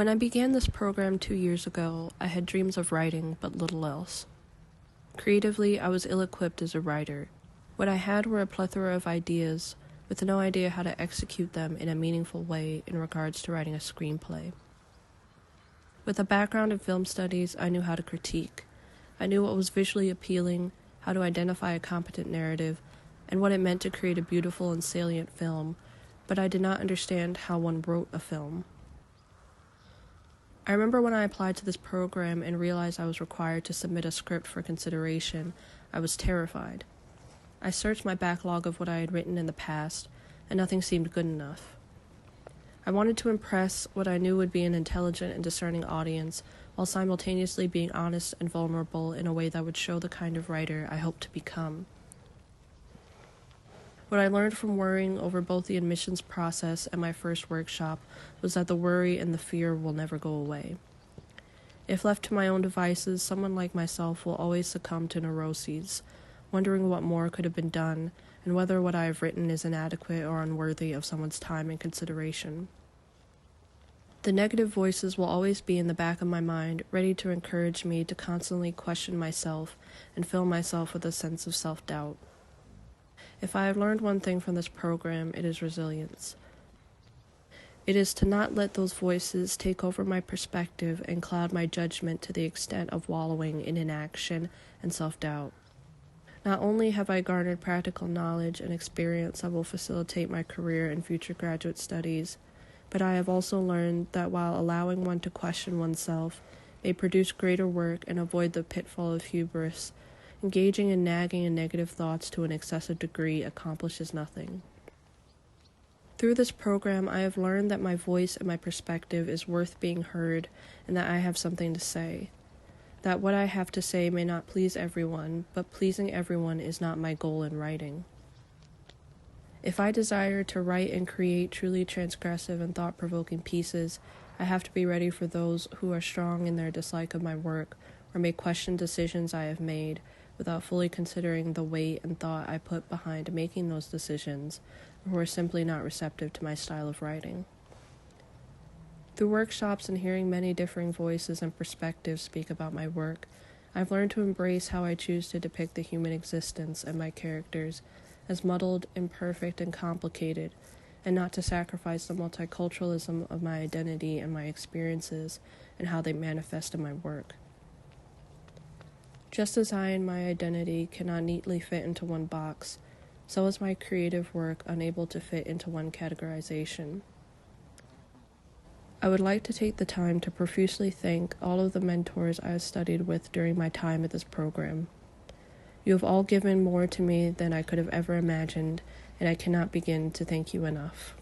When I began this program 2 years ago, I had dreams of writing, but little else. Creatively, I was ill-equipped as a writer. What I had were a plethora of ideas, with no idea how to execute them in a meaningful way in regards to writing a screenplay. With a background in film studies, I knew how to critique. I knew what was visually appealing, how to identify a competent narrative, and what it meant to create a beautiful and salient film, but I did not understand how one wrote a film. I remember when I applied to this program and realized I was required to submit a script for consideration, I was terrified. I searched my backlog of what I had written in the past, and nothing seemed good enough. I wanted to impress what I knew would be an intelligent and discerning audience, while simultaneously being honest and vulnerable in a way that would show the kind of writer I hoped to become. What I learned from worrying over both the admissions process and my first workshop was that the worry and the fear will never go away. If left to my own devices, someone like myself will always succumb to neuroses, wondering what more could have been done and whether what I have written is inadequate or unworthy of someone's time and consideration. The negative voices will always be in the back of my mind, ready to encourage me to constantly question myself and fill myself with a sense of self-doubt. If I have learned one thing from this program, it is resilience. It is to not let those voices take over my perspective and cloud my judgment to the extent of wallowing in inaction and self-doubt. Not only have I garnered practical knowledge and experience that will facilitate my career and future graduate studies, but I have also learned that while allowing one to question oneself may produce greater work and avoid the pitfall of hubris, engaging in nagging and negative thoughts to an excessive degree accomplishes nothing. Through this program, I have learned that my voice and my perspective is worth being heard and that I have something to say. That what I have to say may not please everyone, but pleasing everyone is not my goal in writing. If I desire to write and create truly transgressive and thought-provoking pieces, I have to be ready for those who are strong in their dislike of my work or may question decisions I have made, without fully considering the weight and thought I put behind making those decisions, or who are simply not receptive to my style of writing. Through workshops and hearing many differing voices and perspectives speak about my work, I've learned to embrace how I choose to depict the human existence and my characters as muddled, imperfect, and complicated, and not to sacrifice the multiculturalism of my identity and my experiences and how they manifest in my work. Just as I and my identity cannot neatly fit into one box, so is my creative work unable to fit into one categorization. I would like to take the time to profusely thank all of the mentors I have studied with during my time at this program. You have all given more to me than I could have ever imagined, and I cannot begin to thank you enough.